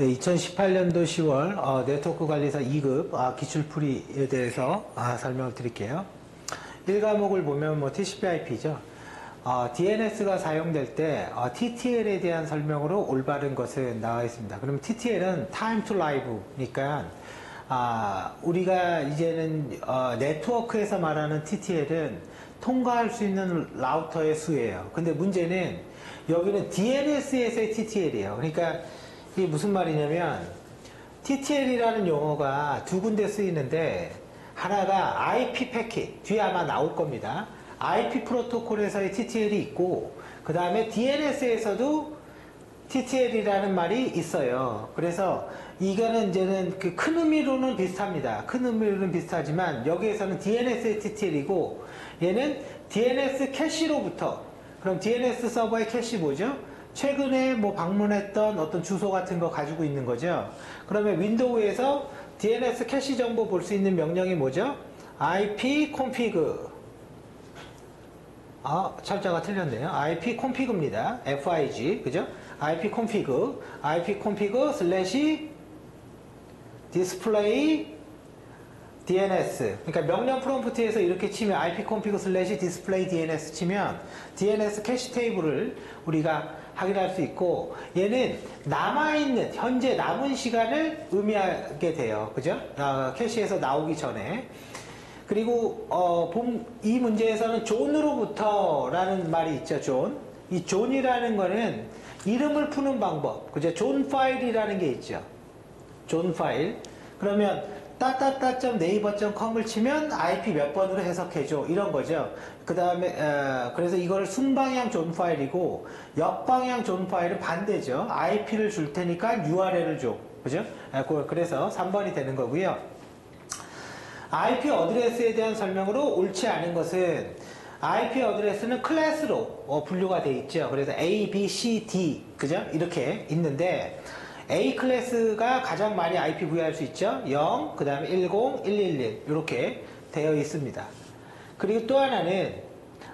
네, 2018년도 10월 네트워크 관리사 2급 기출풀이에 대해서 설명을 드릴게요. 1과목을 보면 TCP/IP죠. DNS가 사용될 때 TTL에 대한 설명으로 올바른 것은 나와 있습니다. 그러면 TTL은 Time to Live니까 우리가 이제는 네트워크에서 말하는 TTL은 통과할 수 있는 라우터의 수예요. 근데 문제는 여기는 DNS에서의 TTL이에요. 그러니까 이게 무슨 말이냐면 TTL이라는 용어가 두 군데 쓰이는데 하나가 IP 패킷, 뒤에 아마 나올 겁니다. IP 프로토콜에서의 TTL이 있고 그 다음에 DNS에서도 TTL이라는 말이 있어요. 그래서 이거는 이제는 그 큰 의미로는 비슷합니다. 큰 의미로는 비슷하지만 여기에서는 DNS의 TTL이고 얘는 DNS 캐시로부터, 그럼 DNS 서버의 캐시 뭐죠? 최근에 방문했던 어떤 주소 같은 거 가지고 있는 거죠. 그러면 윈도우에서 DNS 캐시 정보 볼 수 있는 명령이 뭐죠? IP config. 철자가 틀렸네요. IP config입니다. FIG. 그죠? IP config 슬래시 display DNS. 그러니까 명령 프롬프트에서 이렇게 치면 IP config 슬래시 display DNS 치면 DNS 캐시 테이블을 우리가 확인할 수 있고, 얘는 남아있는 현재 남은 시간을 의미하게 돼요. 그죠? 캐시에서 나오기 전에. 그리고 이 문제에서는 존으로부터 라는 말이 있죠. 존. 이 존이라는 거는 이름을 푸는 방법. 그죠? 존 파일이라는 게 있죠. 존 파일. 그러면 naver.com을 치면 IP 몇 번으로 해석해줘, 이런 거죠. 그 다음에 그래서 이걸 순방향 존 파일이고, 역방향 존 파일은 반대죠. IP를 줄 테니까 URL을 줘. 그죠? 그래서 3번이 되는 거고요. IP 어드레스에 대한 설명으로 옳지 않은 것은, IP 어드레스는 클래스로 분류가 되어 있죠. 그래서 A, B, C, D, 그죠? 이렇게 있는데, A 클래스가 가장 많이 IP 부여할 수 있죠. 0, 그 다음에 10, 111 이렇게 되어 있습니다. 그리고 또 하나는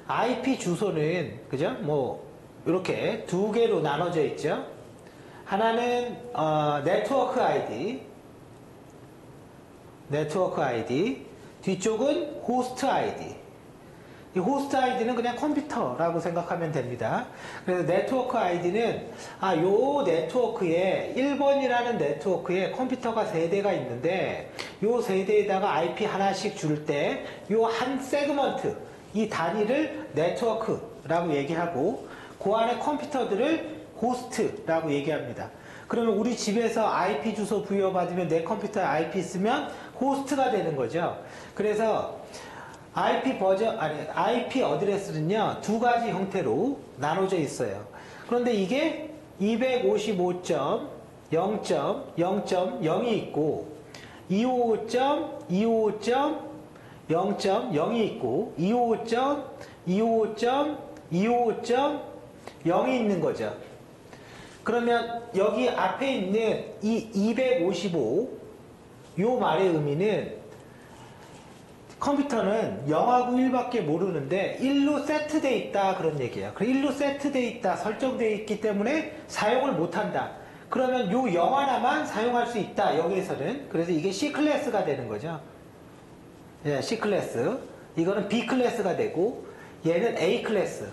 IP 주소는, 그죠? 이렇게 두 개로 나눠져 있죠. 하나는 네트워크 ID, 뒤쪽은 호스트 ID. 이 호스트 아이디는 그냥 컴퓨터라고 생각하면 됩니다. 그래서 네트워크 아이디는 요 네트워크에 1번이라는 네트워크에 컴퓨터가 3대가 있는데, 요 3대에다가 IP 하나씩 줄 때 요 한 세그먼트, 이 단위를 네트워크라고 얘기하고, 그 안에 컴퓨터들을 호스트라고 얘기합니다. 그러면 우리 집에서 IP 주소 부여받으면 내 컴퓨터에 IP 쓰면 호스트가 되는 거죠. 그래서 IP 어드레스는요, 두 가지 형태로 나눠져 있어요. 그런데 이게 255.0.0.0이 있고, 255.255.0.0이 있고, 255.255.255.0이 있는 거죠. 그러면 여기 앞에 있는 이 255, 요 말의 의미는 컴퓨터는 0하고 1밖에 모르는데 1로 세트되어 있다, 그런 얘기예요. 1로 세트되어 있다, 설정되어 있기 때문에 사용을 못한다. 그러면 요 0 하나만 사용할 수 있다, 여기에서는. 그래서 이게 C 클래스가 되는 거죠. 예, C 클래스. 이거는 B 클래스가 되고, 얘는 A 클래스.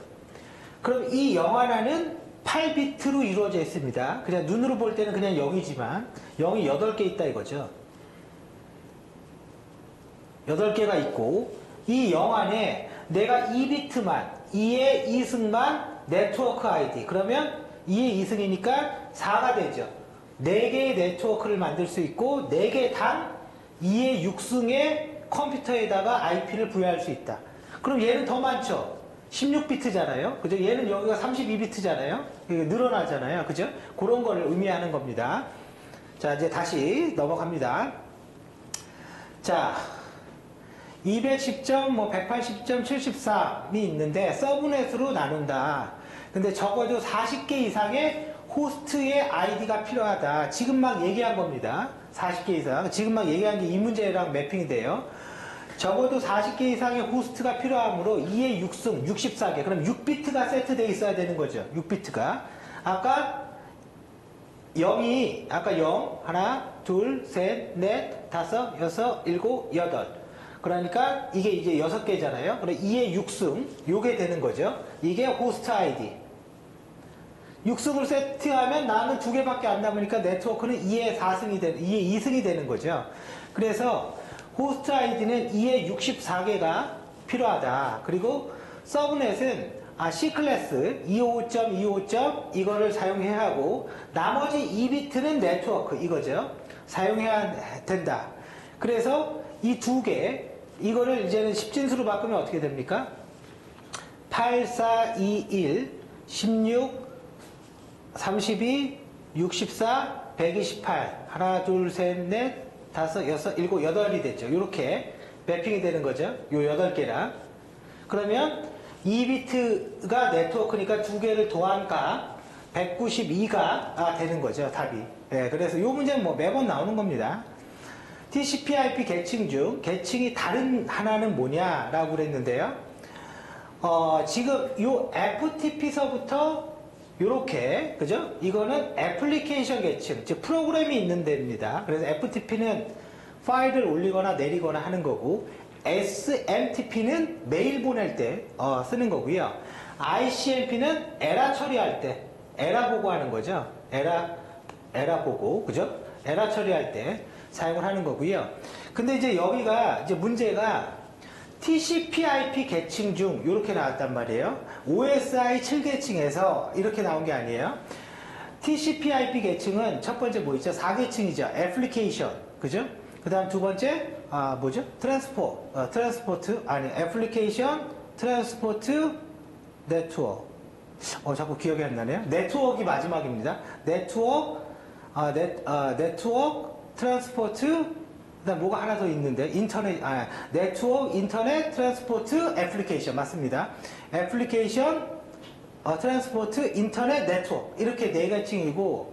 그럼 이 0 하나는 8비트로 이루어져 있습니다. 그냥 눈으로 볼 때는 그냥 0이지만 0이 8개 있다 이거죠. 8개가 있고, 이 0 안에 내가 2비트만, 2의 2승만 네트워크 ID. 그러면 2의 2승이니까 4가 되죠. 4개의 네트워크를 만들 수 있고, 4개 단 2의 6승의 컴퓨터에다가 IP를 부여할 수 있다. 그럼 얘는 더 많죠. 16비트잖아요. 그죠? 얘는 여기가 32비트잖아요. 늘어나잖아요. 그죠? 그런 걸 의미하는 겁니다. 자, 이제 다시 넘어갑니다. 자, 210점, 180.74이 있는데 서브넷으로 나눈다. 근데 적어도 40개 이상의 호스트의 아이디가 필요하다. 지금 막 얘기한 겁니다. 40개 이상. 지금 막 얘기한 게 이 문제랑 매핑이 돼요. 적어도 40개 이상의 호스트가 필요하므로 2의 6승, 64개. 그럼 6비트가 세트되어 있어야 되는 거죠. 6비트가. 아까 0이 아까 0, 하나, 둘, 셋, 넷, 다섯, 여섯, 일곱, 여덟. 그러니까 이게 이제 6개잖아요. 그럼 2의 6승, 요게 되는 거죠. 이게 호스트 아이디. 6승을 세트하면 나는 2개밖에 안 남으니까 네트워크는 2의 2승이 되는 거죠. 그래서 호스트 아이디는 2의 64개가 필요하다. 그리고 서브넷은 C클래스 25.25. 이거를 사용해야 하고 나머지 2비트는 네트워크 이거죠. 사용해야 된다. 그래서 이 2개 이거를 이제는 10진수로 바꾸면 어떻게 됩니까? 8, 4, 2, 1, 16, 32, 64, 128. 하나, 둘, 셋, 넷, 다섯, 여섯, 일곱, 여덟이 됐죠. 이렇게 매핑이 되는 거죠. 요 8개랑. 그러면 2비트가 네트워크니까 2개를 더한 값 192가 되는 거죠. 답이. 네, 그래서 이 문제는 뭐 매번 나오는 겁니다. TCP/IP 계층 중 계층이 다른 하나는 뭐냐라고 그랬는데요. 지금 요 FTP서부터 요렇게 그죠? 이거는 애플리케이션 계층, 즉 프로그램이 있는 데입니다. 그래서 FTP는 파일을 올리거나 내리거나 하는 거고 SMTP는 메일 보낼 때 쓰는 거고요. ICMP는 에라 처리할 때 에라 보고하는 거죠. 에라 보고 그죠? 에라 처리할 때 사용을 하는 거고요. 근데 이제 여기가 이제 문제가 TCP/IP 계층 중 이렇게 나왔단 말이에요. OSI 7계층에서 이렇게 나온 게 아니에요. TCP/IP 계층은 첫 번째 뭐 있죠? 4계층이죠. 애플리케이션 그죠? 그 다음 두 번째 뭐죠? 애플리케이션 트랜스포트 네트워크. 자꾸 기억이 안 나네요. 네트워크가 마지막입니다. 네트워크 트랜스포트 그다음 뭐가 하나 더 있는데 네트워크 인터넷 트랜스포트 애플리케이션 맞습니다. 애플리케이션 트랜스포트 인터넷 네트워크 이렇게 4계층이고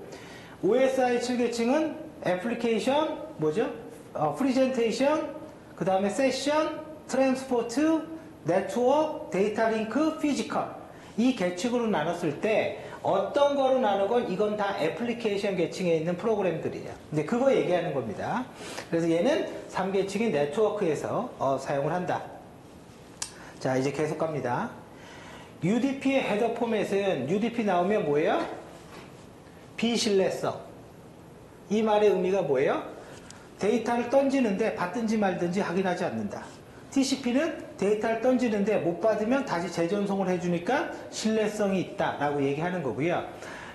OSI 7계층은 애플리케이션 뭐죠? 프리젠테이션 그 다음에 세션 트랜스포트 네트워크 데이터 링크 피지컬 이 계층으로 나눴을 때 어떤 거로 나누건 이건 다 애플리케이션 계층에 있는 프로그램들이에요. 근데 그거 얘기하는 겁니다. 그래서 얘는 3계층인 네트워크에서 사용을 한다. 자, 이제 계속 갑니다. UDP의 헤더 포맷은 UDP 나오면 뭐예요? 비신뢰성. 이 말의 의미가 뭐예요? 데이터를 던지는데 받든지 말든지 확인하지 않는다. TCP는 데이터를 던지는데 못 받으면 다시 재전송을 해주니까 신뢰성이 있다라고 얘기하는 거고요.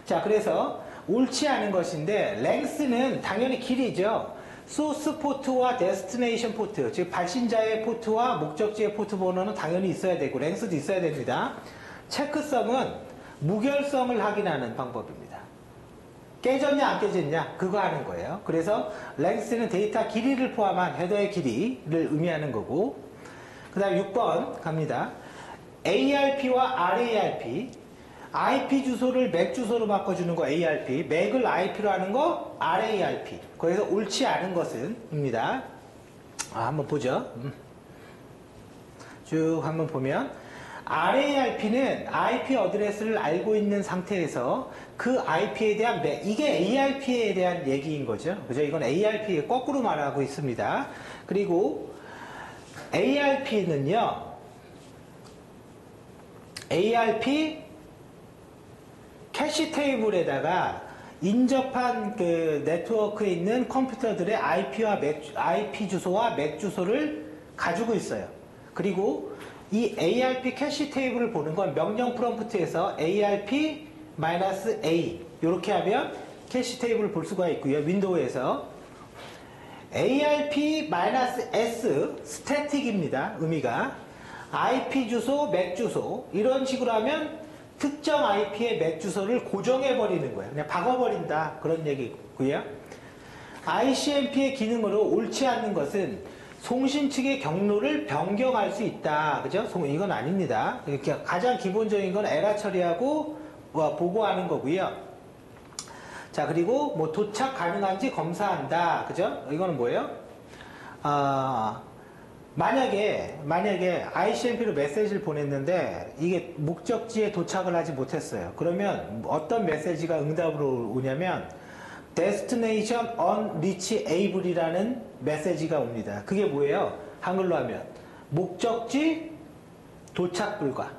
자, 그래서 옳지 않은 것인데 랭스는 당연히 길이죠. 소스 포트와 데스티네이션 포트, 즉 발신자의 포트와 목적지의 포트 번호는 당연히 있어야 되고 랭스도 있어야 됩니다. 체크성은 무결성을 확인하는 방법입니다. 깨졌냐 안 깨졌냐 그거 하는 거예요. 그래서 랭스는 데이터 길이를 포함한 헤더의 길이를 의미하는 거고 그 다음 6번 갑니다. ARP와 RARP IP 주소를 맥 주소로 바꿔주는 거 ARP 맥을 IP로 하는 거 RARP 거기서 옳지 않은 것은 입니다. 한번 보죠. 쭉 한번 보면 RARP는 IP 어드레스를 알고 있는 상태에서 그 IP에 대한 이게 ARP에 대한 얘기인 거죠. 그죠? 이건 ARP 거꾸로 말하고 있습니다. 그리고 ARP는요, ARP 캐시 테이블에다가 인접한 그 네트워크에 있는 컴퓨터들의 IP 주소와 맥 주소를 가지고 있어요. 그리고 이 ARP 캐시 테이블을 보는 건 명령 프롬프트에서 ARP-A 이렇게 하면 캐시 테이블을 볼 수가 있고요. 윈도우에서 ARP-S 스태틱입니다. 의미가 IP 주소, 맥 주소 이런 식으로 하면 특정 IP의 맥 주소를 고정해 버리는 거예요. 그냥 박아버린다 그런 얘기고요. ICMP의 기능으로 옳지 않는 것은 송신 측의 경로를 변경할 수 있다. 그죠? 이건 아닙니다. 가장 기본적인 건 에러 처리하고 보고하는 거고요. 자, 그리고 뭐 도착 가능한지 검사한다. 그죠? 이거는 뭐예요? 만약에 ICMP로 메시지를 보냈는데 이게 목적지에 도착을 하지 못했어요. 그러면 어떤 메시지가 응답으로 오냐면 destination unreachable이라는 메시지가 옵니다. 그게 뭐예요? 한글로 하면 목적지 도착 불가.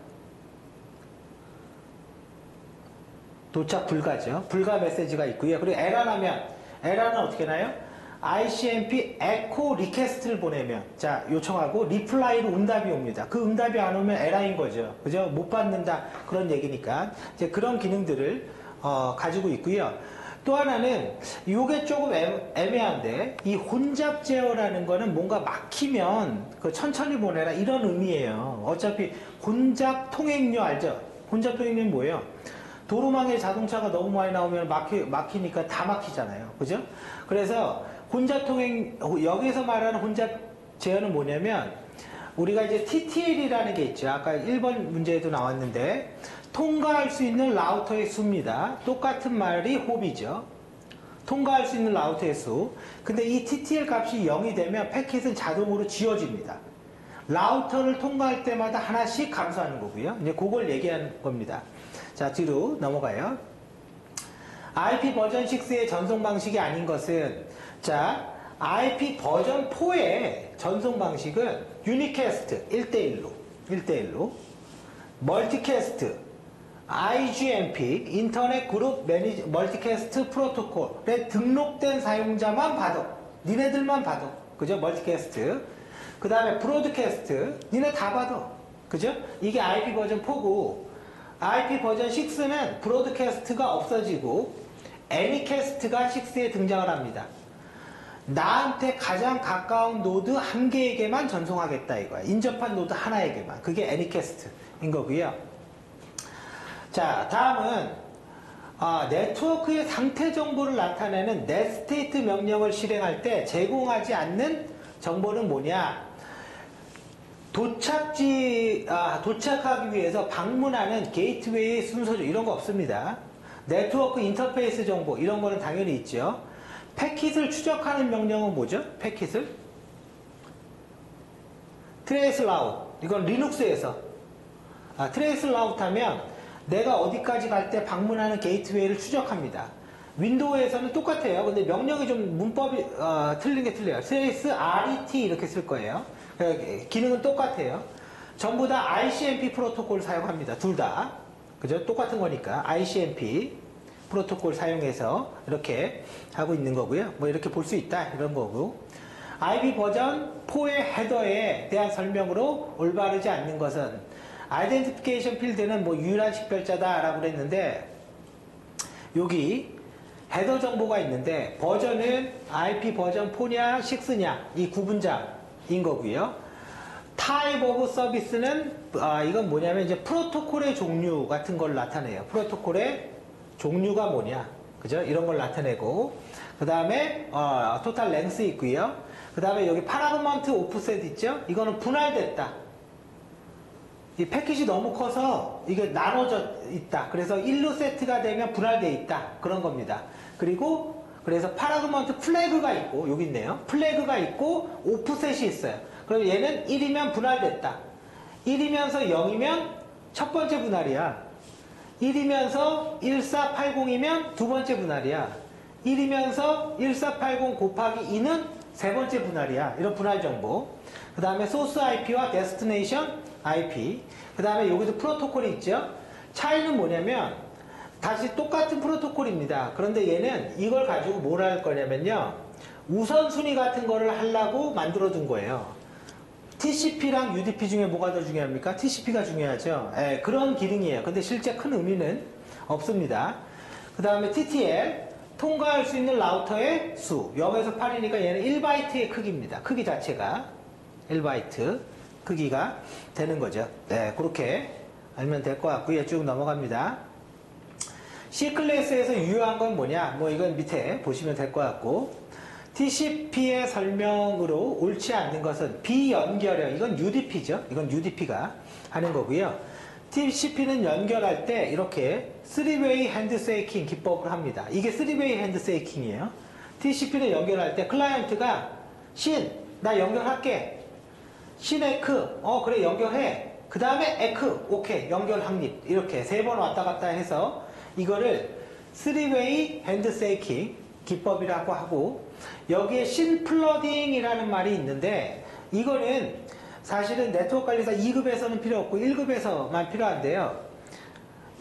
도착 불가죠. 불가 메시지가 있고요. 그리고 에러는 어떻게 나요? ICMP echo request를 보내면, 자, 요청하고 리플라이로 응답이 옵니다. 그 응답이 안 오면 에러인 거죠. 그죠? 못 받는다. 그런 얘기니까. 이제 그런 기능들을 가지고 있고요. 또 하나는 요게 조금 애매한데, 이 혼잡 제어라는 거는 뭔가 막히면 그 천천히 보내라 이런 의미예요. 어차피 혼잡 통행료 알죠? 혼잡 통행료는 뭐예요? 도로망에 자동차가 너무 많이 나오면 막히니까 다 막히잖아요. 그죠? 그래서 여기서 말하는 혼잡 제어는 뭐냐면, 우리가 이제 TTL이라는 게 있죠. 아까 1번 문제에도 나왔는데, 통과할 수 있는 라우터의 수입니다. 똑같은 말이 홉이죠. 통과할 수 있는 라우터의 수. 근데 이 TTL 값이 0이 되면 패킷은 자동으로 지워집니다. 라우터를 통과할 때마다 하나씩 감소하는 거고요. 이제 그걸 얘기하는 겁니다. 자, 뒤로 넘어가요. IP 버전 6의 전송 방식이 아닌 것은, 자, IP 버전 4의 전송 방식은 유니캐스트 1대1로, 멀티캐스트, IGMP, 인터넷 그룹 멀티캐스트 프로토콜에 등록된 사용자만 받아. 니네들만 받아. 그죠? 멀티캐스트. 그 다음에 브로드캐스트, 니네 다 받아. 그죠? 이게 IP 버전 4고, IP 버전 6는 브로드캐스트가 없어지고 애니캐스트가 6에 등장을 합니다. 나한테 가장 가까운 노드 한 개에게만 전송하겠다 이거야. 인접한 노드 하나에게만. 그게 애니캐스트인 거고요. 자, 다음은 네트워크의 상태 정보를 나타내는 netState 명령을 실행할 때 제공하지 않는 정보는 뭐냐? 도착하기 위해서 방문하는 게이트웨이의 순서죠. 이런 거 없습니다. 네트워크 인터페이스 정보, 이런 거는 당연히 있죠. 패킷을 추적하는 명령은 뭐죠? 패킷을? 트레이스 라우트. 이건 리눅스에서. 트레이스 라우트 하면 내가 어디까지 갈 때 방문하는 게이트웨이를 추적합니다. 윈도우에서는 똑같아요. 근데 명령이 좀 문법이 틀린 게 틀려요. 트레이스 RET 이렇게 쓸 거예요. 기능은 똑같아요. 전부 다 ICMP 프로토콜 사용합니다. 둘 다. 그죠? 똑같은 거니까. ICMP 프로토콜 사용해서 이렇게 하고 있는 거고요. 뭐 이렇게 볼 수 있다. 이런 거고. IP 버전 4의 헤더에 대한 설명으로 올바르지 않는 것은, 아이덴티피케이션 필드는 뭐 유일한 식별자다 라고 그랬는데, 여기 헤더 정보가 있는데 버전은 IP 버전 4냐 6냐 이 구분자인 거고요. Type of Service는 이건 뭐냐면 이제 프로토콜의 종류 같은 걸 나타내요. 프로토콜의 종류가 뭐냐, 그죠? 이런 걸 나타내고, 그 다음에 토탈 랭스 있고요. 그 다음에 여기 파라그먼트 오프셋 있죠? 이거는 분할됐다. 이 패킷이 너무 커서 이게 나눠져 있다. 그래서 1로 세트가 되면 분할되어 있다. 그런 겁니다. 그리고 그래서 파라그먼트 플래그가 있고, 여기 있네요. 플래그가 있고 오프셋이 있어요. 그럼 얘는 1이면 분할됐다. 1이면서 0이면 첫 번째 분할이야. 1이면서 1480이면 두 번째 분할이야. 1이면서 1480 곱하기 2는 세 번째 분할이야. 이런 분할 정보. 그 다음에 소스 IP와 데스티네이션 IP. 그 다음에 여기도 프로토콜이 있죠. 차이는 뭐냐면 다시 똑같은 프로토콜입니다. 그런데 얘는 이걸 가지고 뭘 할 거냐면요, 우선순위 같은 거를 하려고 만들어 둔 거예요. TCP랑 UDP 중에 뭐가 더 중요합니까? TCP가 중요하죠. 예, 그런 기능이에요. 근데 실제 큰 의미는 없습니다. 그 다음에 TTL, 통과할 수 있는 라우터의 수. 0에서 8이니까 얘는 1바이트의 크기입니다. 크기 자체가 1바이트 크기가 되는 거죠. 네, 그렇게 알면 될 것 같고요. 쭉 넘어갑니다. C클래스에서 유효한 건 뭐냐? 뭐 이건 밑에 보시면 될 것 같고, TCP의 설명으로 옳지 않는 것은 비연결형, 이건 UDP죠. 이건 UDP가 하는 거고요. TCP는 연결할 때 이렇게 3웨이 핸드세이킹 기법을 합니다. 이게 3웨이 핸드세이킹이에요. TCP를 연결할 때 클라이언트가 나 연결할게. 에크, 그래 연결해. 그 다음에 에크, 오케이 연결 확립. 이렇게 세 번 왔다 갔다 해서 이거를 3웨이 핸드세이킹 기법이라고 하고, 여기에 신플러딩이라는 말이 있는데, 이거는 사실은 네트워크 관리사 2급에서는 필요 없고 1급에서만 필요한데요.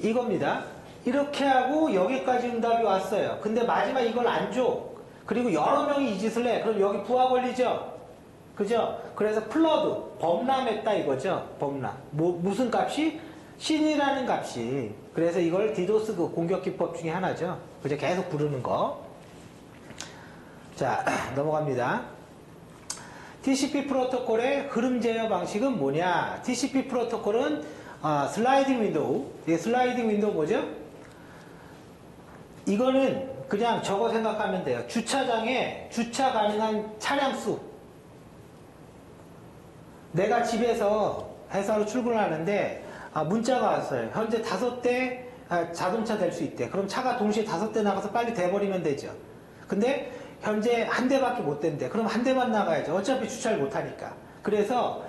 이겁니다. 이렇게 하고 여기까지 응답이 왔어요. 근데 마지막 이걸 안 줘. 그리고 여러 명이 이 짓을 해. 그럼 여기 부하 걸리죠? 그죠? 그래서 플러드, 범람했다 이거죠? 범람. 무슨 값이? 신이라는 값이. 그래서 이걸 디도스 그 공격 기법 중에 하나죠. 그죠? 계속 부르는 거. 자, 넘어갑니다. TCP 프로토콜의 흐름 제어 방식은 뭐냐? TCP 프로토콜은 슬라이딩 윈도우. 이 슬라이딩 윈도우 뭐죠? 이거는 그냥 저거 생각하면 돼요. 주차장에 주차 가능한 차량 수. 내가 집에서 회사로 출근을 하는데 문자가 왔어요. 현재 5대 자동차 될 수 있대. 그럼 차가 동시에 5대 나가서 빨리 대버리면 되죠. 근데 현재 한 대밖에 못 된대. 그럼 한 대만 나가야죠. 어차피 주차를 못 하니까. 그래서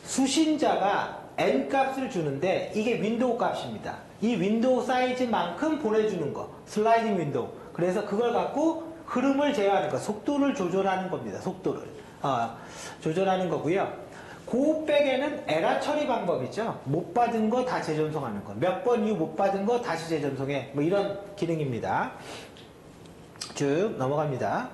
수신자가 n 값을 주는데 이게 윈도우 값입니다. 이 윈도우 사이즈만큼 보내주는 거. 슬라이딩 윈도우. 그래서 그걸 갖고 흐름을 제어하는 거. 속도를 조절하는 겁니다. 속도를. 조절하는 거고요. 그 백에는 에러 처리 방법이죠. 못 받은 거 다 재전송하는 거. 몇 번 이후 못 받은 거 다시 재전송해. 뭐 이런 기능입니다. 쭉 넘어갑니다.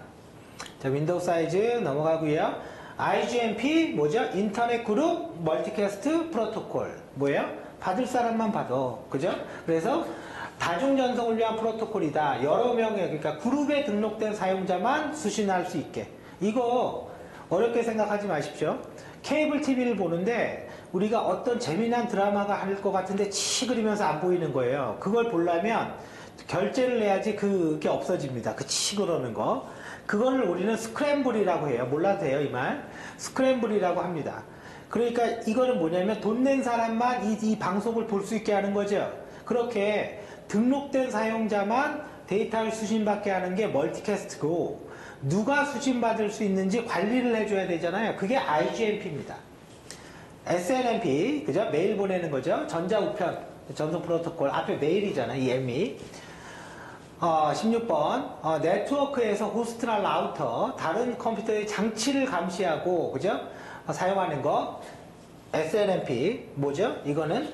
자, 윈도우 사이즈 넘어가고요. IGMP 뭐죠? 인터넷 그룹 멀티캐스트 프로토콜. 뭐예요? 받을 사람만 받아. 그죠? 그래서 다중 전송을 위한 프로토콜이다. 여러 명의, 그러니까 그룹에 등록된 사용자만 수신할 수 있게. 이거 어렵게 생각하지 마십시오. 케이블 TV를 보는데 우리가 어떤 재미난 드라마가 할 것 같은데 치 그리면서 안 보이는 거예요. 그걸 보려면 결제를 해야지 그게 없어집니다. 그 치 그러는 거. 그걸 우리는 스크램블이라고 해요. 몰라도 돼요, 이 말. 스크램블이라고 합니다. 그러니까 이거는 뭐냐면 돈 낸 사람만 이 방송을 볼 수 있게 하는 거죠. 그렇게 등록된 사용자만 데이터를 수신받게 하는 게 멀티캐스트고, 누가 수신받을 수 있는지 관리를 해줘야 되잖아요. 그게 IGMP입니다. SNMP, 그죠? 메일 보내는 거죠. 전자우편, 전송 프로토콜. 앞에 메일이잖아요. 이 M이. 16번. 네트워크에서 호스트나 라우터, 다른 컴퓨터의 장치를 감시하고, 그죠? 사용하는 거. SNMP. 뭐죠? 이거는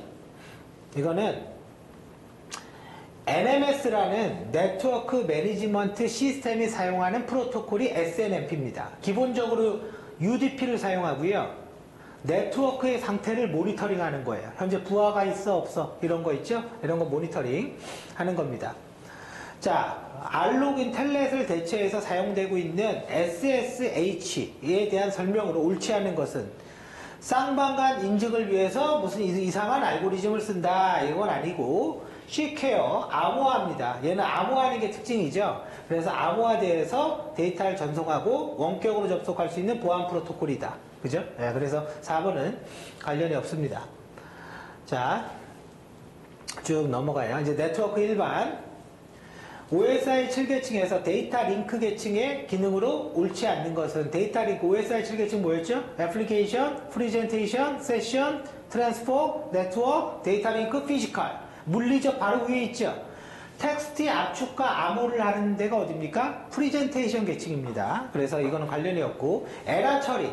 NMS라는 네트워크 매니지먼트 시스템이 사용하는 프로토콜이 SNMP입니다. 기본적으로 UDP를 사용하고요. 네트워크의 상태를 모니터링 하는 거예요. 현재 부하가 있어 없어 이런 거 있죠? 이런 거 모니터링 하는 겁니다. 자, 알로긴 텔넷을 대체해서 사용되고 있는 SSH에 대한 설명으로 옳지 않은 것은 쌍방간 인증을 위해서 무슨 이상한 알고리즘을 쓴다 이건 아니고, C케어, 암호화입니다. 얘는 암호화하는 게 특징이죠. 그래서 암호화돼서 데이터를 전송하고 원격으로 접속할 수 있는 보안 프로토콜이다. 그죠? 네, 그래서 4번은 관련이 없습니다. 자, 쭉 넘어가요. 이제 네트워크 일반. OSI 7계층에서 데이터 링크 계층의 기능으로 옳지 않는 것은, 데이터 링크, OSI 7계층 뭐였죠? 애플리케이션, 프리젠테이션, 세션, 트랜스포, 네트워크, 데이터 링크, 피지컬. 물리적 바로 위에 있죠. 텍스트의 압축과 암호를 하는 데가 어딥니까? 프리젠테이션 계층입니다. 그래서 이거는 관련이 없고, 에러 처리.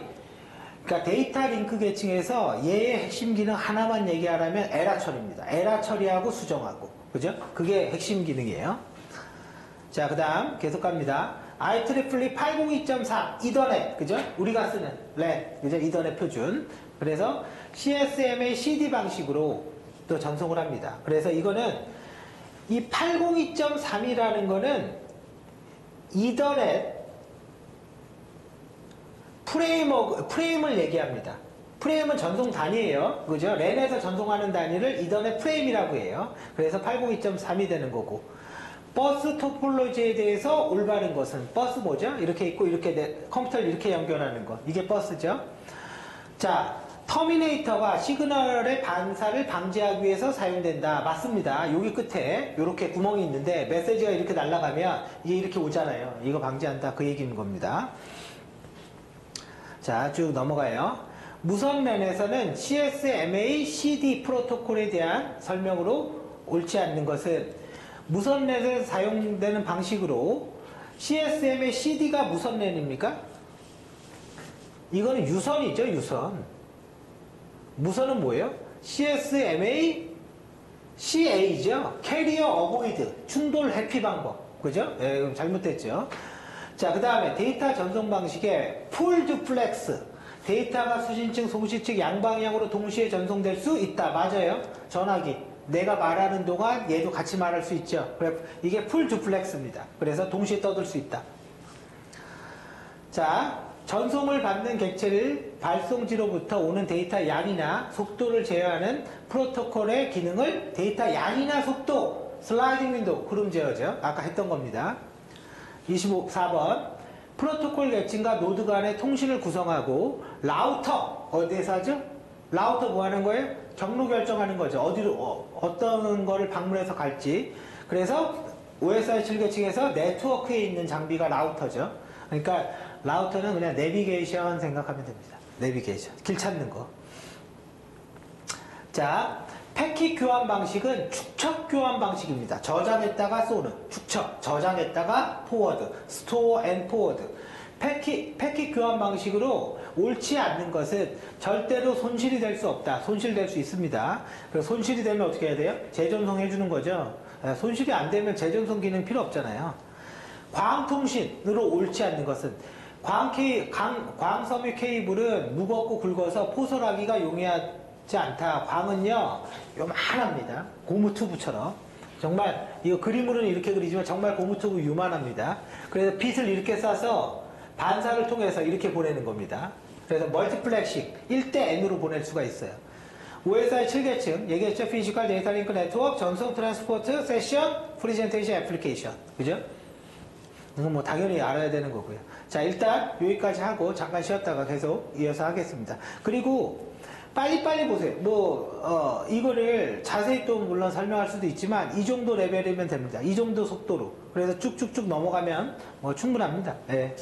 그러니까 데이터 링크 계층에서 얘의 핵심 기능 하나만 얘기하라면 에러 처리입니다. 에러 처리하고 수정하고. 그죠? 그게 핵심 기능이에요. 자, 그 다음 계속 갑니다. IEEE 802.3 이더넷, 그죠? 우리가 쓰는 랜, 그죠? 이더넷 표준. 그래서 CSMA CD 방식으로 또 전송을 합니다. 그래서 이거는 이 802.3이라는 거는 이더넷 프레임을 얘기합니다. 프레임은 전송 단위예요. 그죠? 랜에서 전송하는 단위를 이더넷 프레임이라고 해요. 그래서 802.3이 되는 거고, 버스 토폴로지에 대해서 올바른 것은, 버스 뭐죠? 이렇게 있고 이렇게 컴퓨터를 이렇게 연결하는 거, 이게 버스죠. 자, 터미네이터가 시그널의 반사를 방지하기 위해서 사용된다. 맞습니다. 여기 끝에 이렇게 구멍이 있는데 메시지가 이렇게 날아가면 이게 이렇게 오잖아요. 이거 방지한다, 그 얘기인 겁니다. 자, 쭉 넘어가요. 무선 랜에서는 CSMA CD 프로토콜에 대한 설명으로 옳지 않는 것은, 무선 랜에서 사용되는 방식으로 CSM의 CD가 무선 랜입니까? 이거는 유선이죠, 유선. 무선은 뭐예요? CSMA CA죠. 캐리어 어보이드, 충돌 회피 방법. 그죠? 예, 그럼 잘못됐죠. 자, 그 다음에 데이터 전송 방식의 풀 듀플렉스. 데이터가 수신 측, 송시 측 양방향으로 동시에 전송될 수 있다. 맞아요. 전화기. 내가 말하는 동안 얘도 같이 말할 수 있죠. 이게 풀 듀플렉스입니다. 그래서 동시에 떠들 수 있다. 자, 전송을 받는 객체를 발송지로부터 오는 데이터 양이나 속도를 제어하는 프로토콜의 기능을 데이터 양이나 속도, 슬라이딩 윈도우, 구름 제어죠. 아까 했던 겁니다. 4번. 프로토콜 객진과 노드 간의 통신을 구성하고 라우터, 어디에서 하죠? 라우터 뭐 하는 거예요? 경로 결정하는 거죠. 어디로, 어떤 거를 방문해서 갈지. 그래서 OSI 7계층에서 네트워크에 있는 장비가 라우터죠. 그러니까 라우터는 그냥 내비게이션 생각하면 됩니다. 내비게이션. 길 찾는 거. 자, 패킷 교환 방식은 축적 교환 방식입니다. 저장했다가 쏘는. 축적. 저장했다가 포워드. 스토어 앤 포워드. 패킷 교환 방식으로 옳지 않는 것은 절대로 손실이 될 수 없다. 손실될 수 있습니다. 그래서 손실이 되면 어떻게 해야 돼요? 재전송 해주는 거죠. 손실이 안 되면 재전송 기능 필요 없잖아요. 광통신으로 옳지 않는 것은 광섬유 케이블은 무겁고 굵어서 포설하기가 용이하지 않다. 광은요, 요만합니다. 고무튜브처럼. 정말, 이거 그림으로는 이렇게 그리지만 정말 고무튜브 요만합니다. 그래서 빛을 이렇게 쏴서 반사를 통해서 이렇게 보내는 겁니다. 그래서 멀티플렉싱 1:N으로 보낼 수가 있어요. OSI 7계층, 얘기했죠? 피지컬 데이터 링크 네트워크, 전송 트랜스포트, 세션, 프레젠테이션 애플리케이션. 그죠? 이건 뭐 당연히 알아야 되는 거고요. 자, 일단 여기까지 하고 잠깐 쉬었다가 계속 이어서 하겠습니다. 그리고 빨리빨리 보세요. 이거를 자세히 또 물론 설명할 수도 있지만 이 정도 레벨이면 됩니다. 이 정도 속도로. 그래서 쭉쭉쭉 넘어가면 뭐 충분합니다. 네.